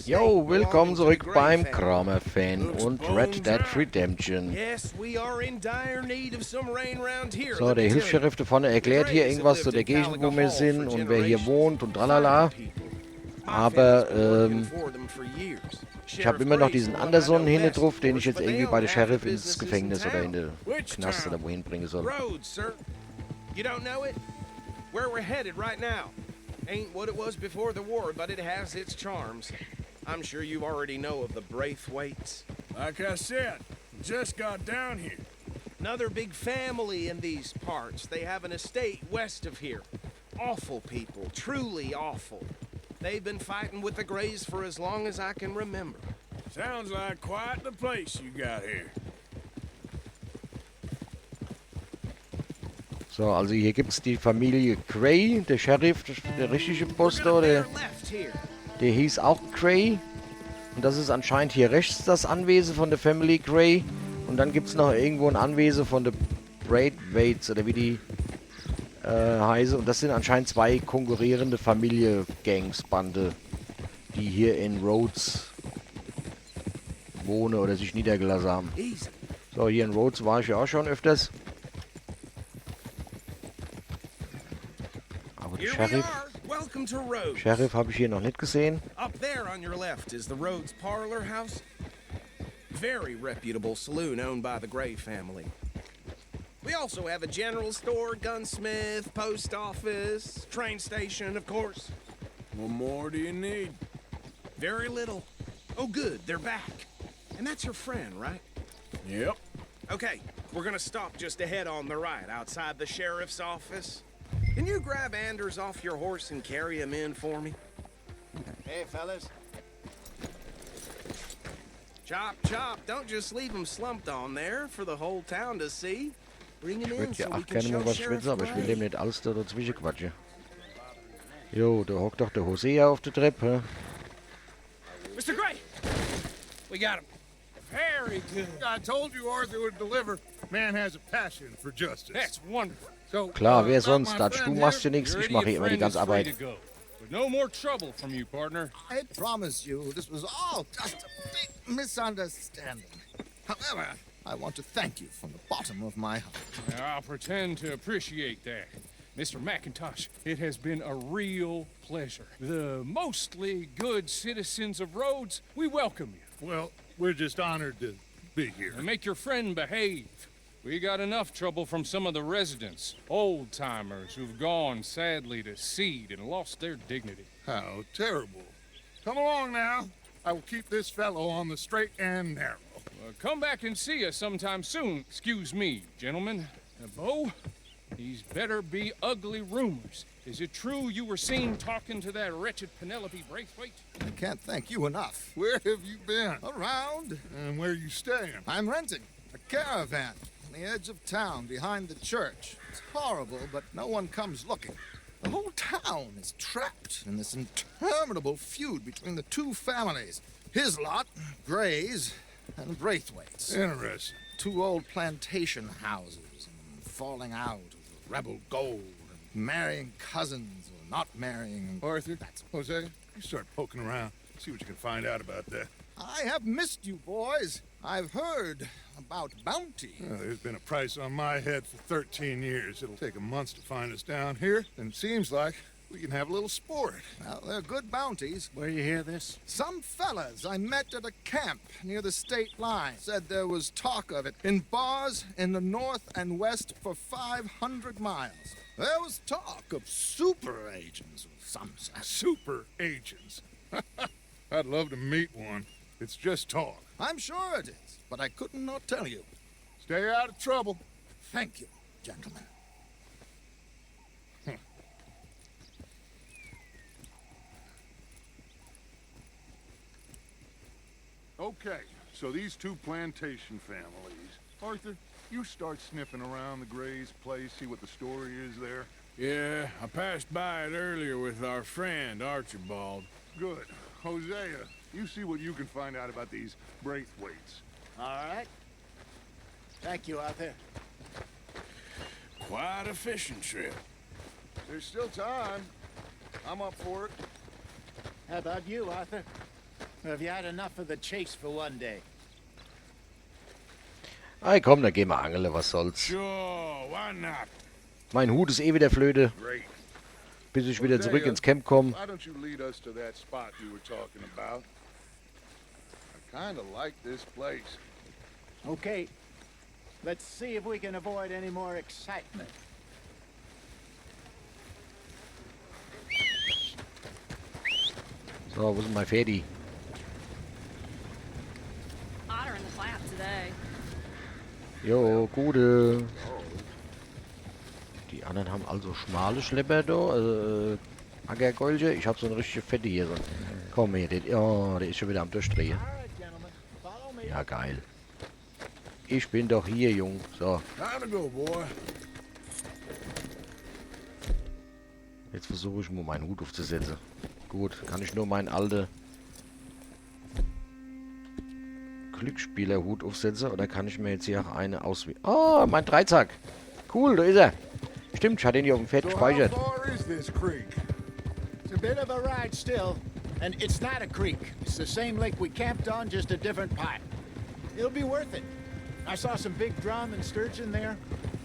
Yo, willkommen zurück beim Kramer-Fan und Red Dead Redemption. So, der Hilfs-Sheriff da vorne erklärt hier irgendwas zu der Gegend, wo wir sind und wer hier wohnt und tralala. Aber, ich habe immer noch diesen Anderson hinten drauf, den ich jetzt irgendwie bei der Sheriff ins Gefängnis oder in den Knast oder wohin bringen soll. Where we're headed right now. Ain't what it was before the war, but it has its charms. I'm sure you already know of the Braithwaites. Like I said, just got down here. Another big family in these parts. They have an estate west of here. Awful people, truly awful. They've been fighting with the Greys for as long as I can remember. Sounds like quite the place you got here. So, also hier gibt es die Familie Gray, der Sheriff, der richtige Boss da, der hieß auch Gray. Und das ist anscheinend hier rechts das Anwesen von der Family Gray. Und dann gibt es noch irgendwo ein Anwesen von der Braithwaites, oder wie die heißen. Und das sind anscheinend zwei konkurrierende Familie-Gangs-Bande, die hier in Rhodes wohnen oder sich niedergelassen haben. So, hier in Rhodes war ich ja auch schon öfters. Sheriff habe ich hier noch nicht gesehen. Up there on your left is the Rhodes Parlor House. Very reputable saloon owned by the Gray family. We also have a general store, gunsmith, post office, train station, of course. What more do you need? Very little. Oh, good, they're back. And that's your friend, right? Yep. Okay, we're gonna stop just ahead on the right, outside the sheriff's office. Can you grab Anders off your horse and carry him in for me? Hey, fellas. Chop, chop. Don't just leave him slumped on there for the whole town to see. Bring him Ich in würde so ja we auch can gerne mal show was Sheriff schwitzen, aber ich will dem Gray. nicht alles da dazwischen quatschen. Jo, da hockt doch der Hosea auf der Treppe. Mr. Gray! We got him. Very good. I told you Arthur would deliver. Man has a passion for justice. That's wonderful. So, Klar, wer sonst? Datsch, du machst ja nichts, ich mache hier immer die ganze Arbeit. No more trouble from you, partner. I promise you, this was all just a big misunderstanding. However, I want to thank you from the bottom of my heart. I'll pretend to appreciate that. Mr. McIntosh, it has been a real pleasure. The mostly good citizens of Rhodes, we welcome you. Well, we're just honored to be here. And make your friend behave. We got enough trouble from some of the residents, old-timers who've gone, sadly, to seed and lost their dignity. How terrible. Come along now. I will keep this fellow on the straight and narrow. Come back and see us sometime soon. Excuse me, gentlemen. Bo, these better be ugly rumors. Is it true you were seen talking to that wretched Penelope Braithwaite? I can't thank you enough. Where have you been? Around. And where are you staying? I'm renting a caravan on the edge of town behind the church. It's horrible, but no one comes looking. The whole town is trapped in this interminable feud between the two families. His lot, Gray's, and Braithwaite's. Interesting. Two old plantation houses and falling out of the rebel gold and marrying cousins or not marrying. Arthur, Hosea, you start poking around. See what you can find out about that. I have missed you, boys. I've heard about bounty. There's been a price on my head for 13 years. It'll take a month to find us down here, and it seems like we can have a little sport. Well, they're good bounties. Where you hear this? Some fellas I met at a camp near the state line said there was talk of it in bars in the north and west for 500 miles. There was talk of super agents of some sort. Super agents. I'd love to meet one. It's just talk. I'm sure it is, but I couldn't not tell you. Stay out of trouble. Thank you, gentlemen. Okay, so these two plantation families. Arthur, you start sniffing around the Gray's place, see what the story is there. Yeah, I passed by it earlier with our friend, Archibald. Good. Hosea, you see what you can find out about these Braithwaites. All right. Thank you, Arthur. Quite a fishing trip. There's still time. I'm up for it. How about you, Arthur? Have you had enough of the chase for one day? Ey, komm, dann gehen wir angeln, was soll's. Sure, why not? Mein Hut ist eh wieder Flöte, Great. bis ich wieder zurück ins Camp komme. Why don't you lead us to that spot you were talking about? I kind of like this place. Okay. Let's see if we can avoid any more excitement. So, wo ist mein Ferdi? Otter in the flap today. Jo, gute. Die anderen haben also schmale Schlepper da, also Ackergolche. Ich habe so eine richtige fette hier. So. Komm her, der ist schon wieder am Durchdrehen. All right, gentlemen. Follow me. Ja, geil. Ich bin doch hier, Jung. So, Time to go, boy. jetzt versuche ich mal meinen Hut aufzusetzen. Gut, kann ich nur meinen alten Glücksspielerhut aufsetzen oder kann ich mir jetzt hier auch eine auswählen? Oh, mein Dreizack. Cool, da ist er. Stimmt, ich hatte ihn hier auf dem Pferd So how gespeichert. far is this creek? It's a bit of a ride still, and it's not a creek. It's the same lake we camped on, just a different pipe. It'll be worth it. I saw some big drum and sturgeon there.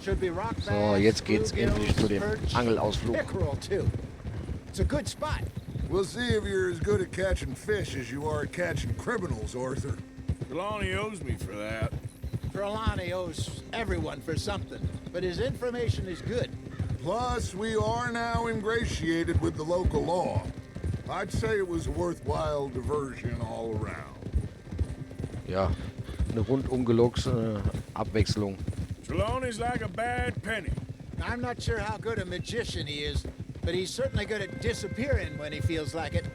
Should be rock So, bass, jetzt geht's bluegills, endlich zu dem perch, Angelausflug. pickerel too. It's a good spot. We'll see if you're as good at catching fish as you are at catching criminals, Arthur. Trelawny owes me for that. Trelawny owes everyone for something, but his information is good. Plus, we are now ingratiated with the local law. I'd say it was a worthwhile diversion all around. Ja, eine rundum gelogsene Abwechslung. Trelawny's like a bad penny. I'm not sure how good a magician he is, but he's certainly good at disappearing when he feels like it.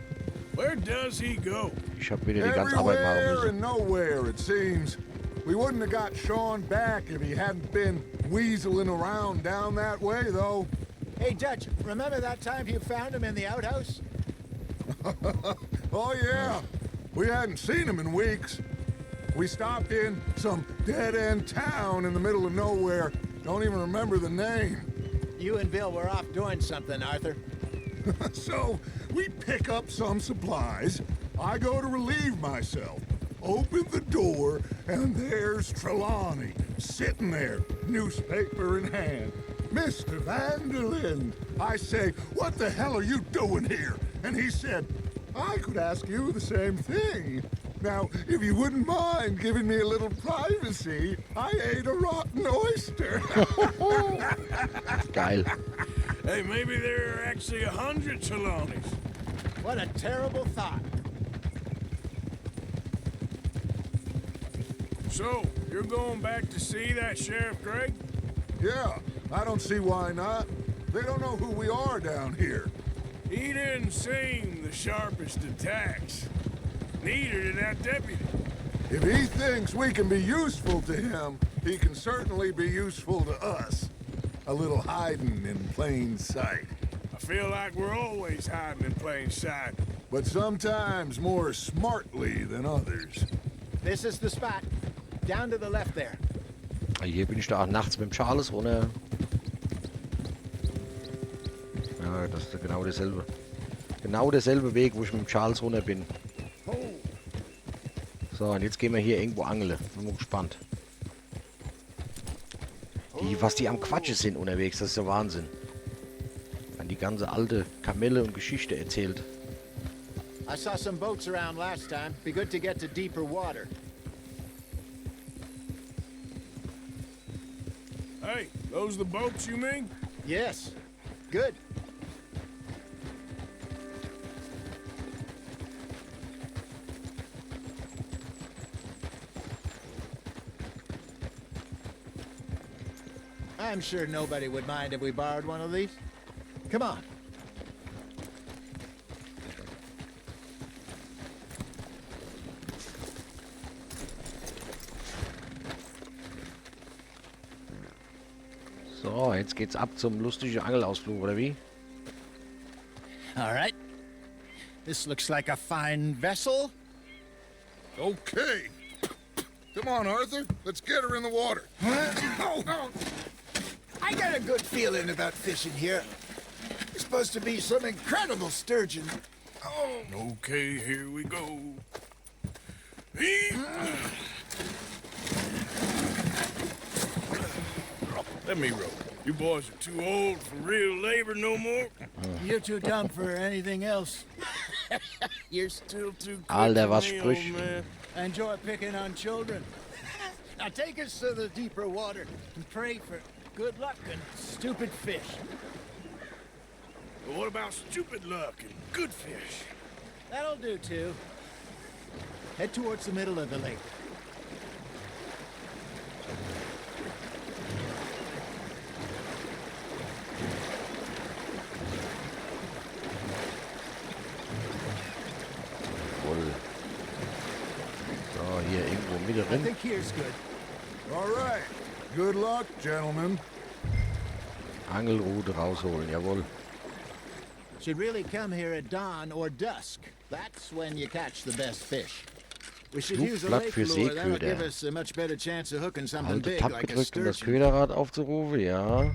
Where does he go? Ich habe wieder die ganze Arbeit machen Everywhere müssen. and nowhere, it seems. We wouldn't have got Sean back if he hadn't been weaseling around down that way, though. Hey, Dutch, remember that time you found him in the outhouse? Oh, yeah. We hadn't seen him in weeks. We stopped in some dead-end town in the middle of nowhere. Don't even remember the name. You and Bill were off doing something, Arthur. So, we pick up some supplies. I go to relieve myself. Open the door, and there's Trelawny, sitting there, newspaper in hand. Mr. Vanderlyn. I say, what the hell are you doing here? And he said, I could ask you the same thing. Now, if you wouldn't mind giving me a little privacy, I ate a rotten oyster. Geil. Hey, maybe there are actually 100 Trelawnys. What a terrible thought. So, you're going back to see that Sheriff Gregg? Yeah, I don't see why not. They don't know who we are down here. He didn't seem the sharpest attacks. Neither did that deputy. If he thinks we can be useful to him, he can certainly be useful to us. A little hiding in plain sight. I feel like we're always hiding in plain sight. But sometimes more smartly than others. This is the spot. Down to the left there. Hier bin ich da auch nachts mit dem Charles runter. Ja, das ist genau derselbe. Genau derselbe Weg, wo ich mit dem Charles runter bin. So, und jetzt gehen wir hier irgendwo angeln. Bin mal gespannt. Was die am Quatschen sind unterwegs, das ist der Wahnsinn. Dann die ganze alte Kamelle und Geschichte erzählt. I saw some boats around last time. Be good to get to deeper water. Hey, those the boats you mean? Yes. Good. I'm sure nobody would mind if we borrowed one of these. Come on. So, jetzt geht's ab zum lustigen Angelausflug, oder wie? All right. This looks like a fine vessel. Okay. Come on, Arthur. Let's get her in the water. I got a good feeling about fishing here. It's supposed to be some incredible sturgeon. Okay, here we go. Let me row. You boys are too old for real labor no more. You're too dumb for anything else. You're still too quick Alter, for was me, spricht. old man. I enjoy picking on children. Now take us to the deeper water and pray for good luck and stupid fish. But what about stupid luck and good fish? That'll do too. Head towards the middle of the lake. Jawohl. So, hier irgendwo I mittendrin. think here's good. All right. Good luck, gentlemen. Angelrute rausholen, jawohl. Should really come here at dawn or dusk. That's when you catch the best fish. We should use a Flugblatt lake für lure. That'll Seeköder. give us a much better chance of hooking something Halte big Tab like a gedrückt, um das sturgeon. Köderrad aufzurufen, ja.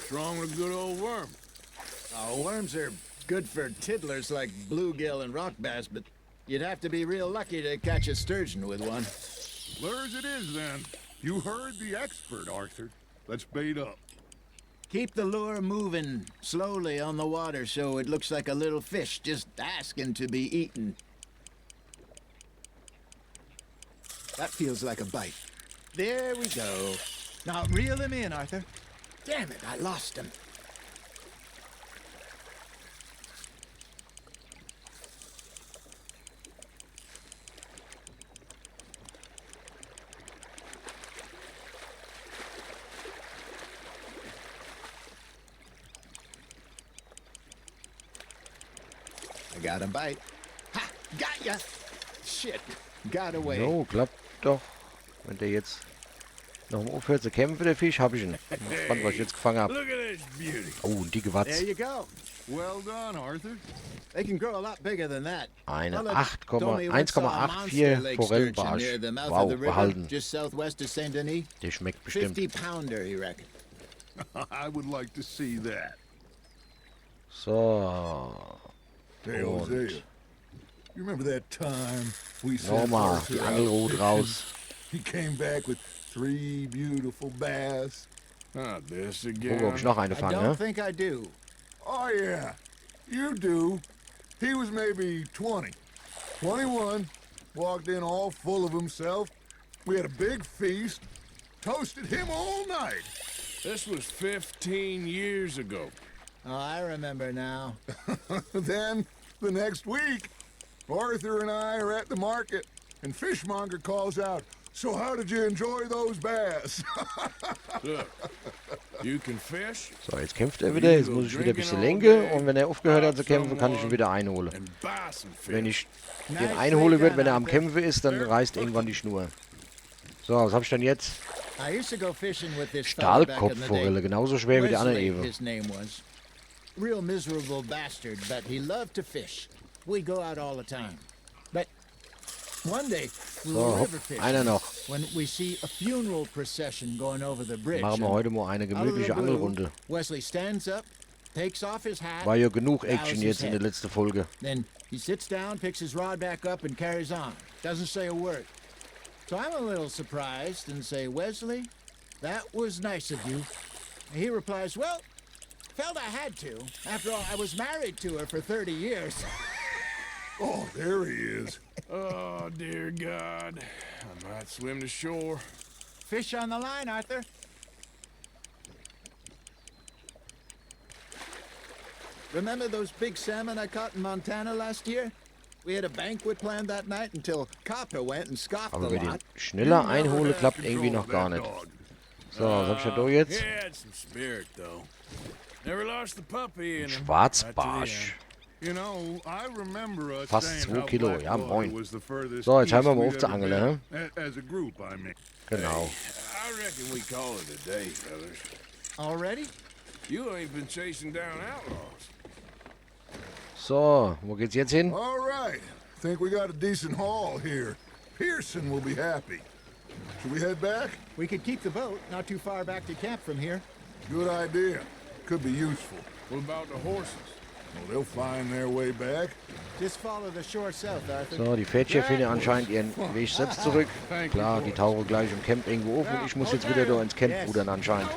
Strong with a good old worm. Oh, worms are good for tiddlers like bluegill and rock bass, but you'd have to be real lucky to catch a sturgeon with one. Lures it is, then. You heard the expert, Arthur. Let's bait up. Keep the lure moving slowly on the water so it looks like a little fish just asking to be eaten. That feels like a bite. There we go. Now reel him in, Arthur. Damn it, I lost him. I got a bite. Ha! Got ya! Shit. Got away. Jo, klappt doch. Wenn der jetzt noch mal aufhört zu kämpfen, der Fisch, habe ich ihn. Bin gespannt, was ich jetzt gefangen habe. Look at this beauty. Oh, ein dicke There Watz. you go. Well done, Arthur. They can grow a lot bigger than that. Eine Fella told me once saw a monster 1,84 lake Forellenbarsch. sturgeon near the mouth Wow, of the river, behalten. just southwest of Saint Denis. Der schmeckt bestimmt. 50-pounder, he reckoned. I would like to see that. So. Hey, Und Hosea. You remember that time we sent nochmal Arthur die out Angelrute fishing? raus. He came back with 3 beautiful bass. Not this Gucken, ob ich again. noch eine I fange. don't Ne? think I do. Oh, yeah. You do. He was maybe 20. 21. Walked in all full of himself. We had a big feast. Toasted him all night. This was 15 years ago. Oh, I remember now. Then, the next week, Arthur and I are at the market, and Fishmonger calls out, "So how did you enjoy those bass?" Look, you can fish So, jetzt kämpft er wieder. Jetzt muss ich wieder ein bisschen lenken. Und wenn er aufgehört hat zu kämpfen, kann ich ihn wieder einholen. and buy some Wenn fish. ich den einhole wird, wenn er am Kämpfen ist, dann reißt irgendwann die Schnur. So, was habe ich denn jetzt? I used to go fishing with this fella back in the Stahlkopfforelle. day. Genauso schwer wie die andere Wesley, Ewe. his name was. Real miserable bastard, but he loved to fish. We'd go out all the time. But one day, we So, were hopp, river fishing einer noch. when we see a funeral procession going over the bridge. Machen wir and heute mal eine out of the gemütliche blue, Angelrunde. Wesley stands up, takes off his hat, War ja genug bows Action his jetzt in der head. letzten Folge. Then he sits down, picks his rod back up, and carries on. Doesn't say a word. So I'm a little surprised and say, Wesley, that was nice of you. And he replies, well, felt I had to. After all, I was married to her for 30 years. Oh, there he is. Oh, dear God. I might swim to shore. Fish on the line, Arthur. Remember those big salmon I caught in Montana last year? We had a banquet planned that night until Copper went and scoffed Aber a bei den lot. schneller Never einhole had klappt control irgendwie of noch that gar nicht. dog. So, was hab ich denn da jetzt? He had some spirit, though. Never lost the puppy in Ein him. Schwarzbarsch. You know, I remember us Fast saying 2 how Kilo, ja, Blackwater moin. was the furthest So, jetzt hören wir east mal we'd auf zu ever angeln, been. As a group, I mean. Genau. I reckon we call it a day, fellas. Already? You ain't been chasing down outlaws. So, wo geht's jetzt hin? All right. Think we got a decent haul here. Pearson will be happy. Should we head back? We could keep the boat not too far back to camp from here. Good idea. Could be useful. What about the horses? They'll find their way back. Just follow the shore south, Arthur. So, die Pferdchen finden anscheinend ihren Weg selbst zurück. Klar, die tauchen gleich im Camp irgendwo auf und ich muss jetzt wieder da ins Camp rudern anscheinend.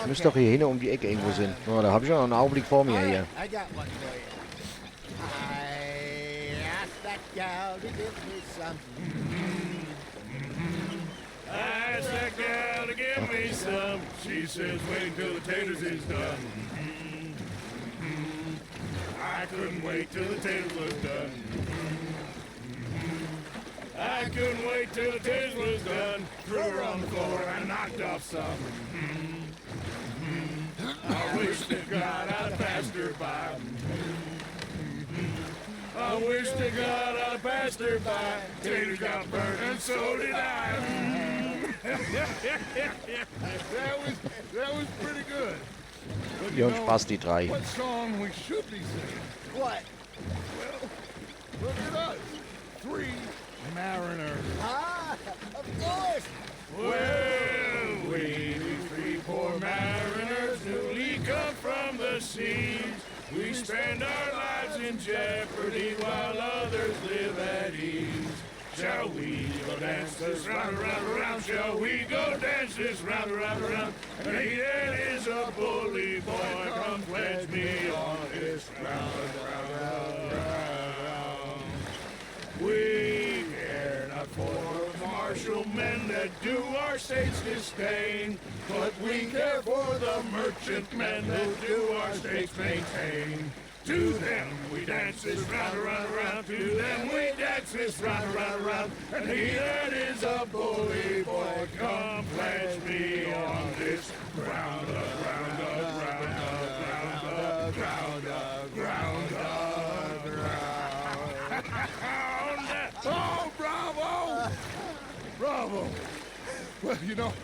Ich müsste doch hier hin um die Ecke irgendwo sind. Oh, da habe ich ja noch einen Augenblick vor mir hier. I got one for you. I asked that gal to give me some. I asked that gal to give me some. She says, wait till the taters is done. I couldn't wait till the taters was done. I couldn't wait till the taters was done. Threw her on the floor and knocked off some. I wish to God I'd passed her by. I wish to God I'd passed her by. Taters got burnt and so did I. That was pretty good. But Ja, und Spaß, die drei. what song we should be singing? What? Well, look at us. 3 mariners. Ah, of course. Well, we three poor mariners newly come from the seas. We spend our lives in jeopardy while others live at ease. Shall we go dance this round, around, around? Shall we go dance this round, around, around? And he that is a bully boy, come pledge me on this round, round, round, round. We care not for martial men that do our states disdain, but we care for the merchant men that do our states maintain. To them we dance this round, around, around. To them we dance this round, around, around. And he that is a bully boy, come pledge me on this round up, round up, round up, round up, round up, round up, round up. Oh, bravo! Bravo! Well, you know,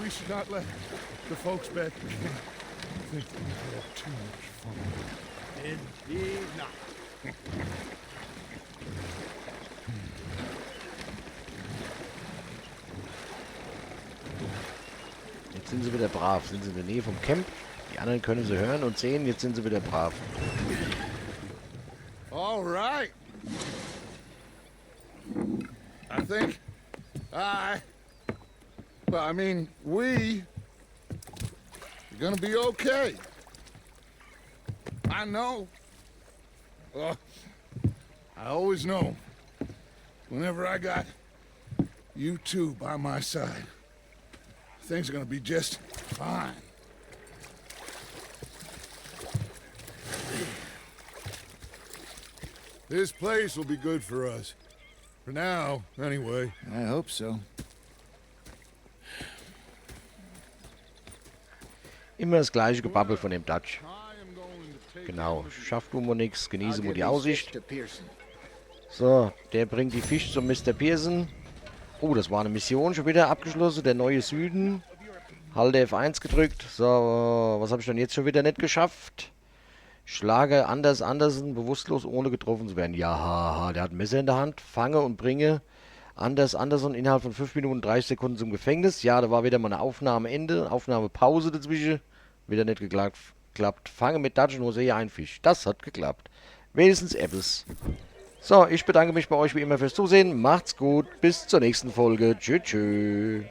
we should not let the folks back in the camp think that we had too much fun. Indeed not. Jetzt sind sie wieder brav. Sind sie in der Nähe vom Camp. Die anderen können sie hören und sehen. Jetzt sind sie wieder brav. All right. I think I mean, we're gonna be okay. I know. I always know. Whenever I got you two by my side, things are gonna be just fine. This place will be good for us. For now, anyway. I hope so. Immer das gleiche Gebabbel von dem Dutch. Genau, schafft nur nichts, genieße nur die Aussicht. So, der bringt die Fisch zum Mr. Pearson. Oh, das war eine Mission, schon wieder abgeschlossen. Der neue Süden. Halte F1 gedrückt. So, was habe ich denn jetzt schon wieder nicht geschafft? Schlage Andersen bewusstlos, ohne getroffen zu werden. Ja, haha, der hat ein Messer in der Hand. Fange und bringe Anderson innerhalb von 5 Minuten 30 Sekunden zum Gefängnis. Ja, da war wieder mal eine Aufnahmeende, Aufnahmepause dazwischen. Wieder nicht geklappt. Fange mit Dutch und Hosea ein Fisch. Das hat geklappt. Wenigstens Apples. So, ich bedanke mich bei euch wie immer fürs Zusehen. Macht's gut. Bis zur nächsten Folge. Tschüss.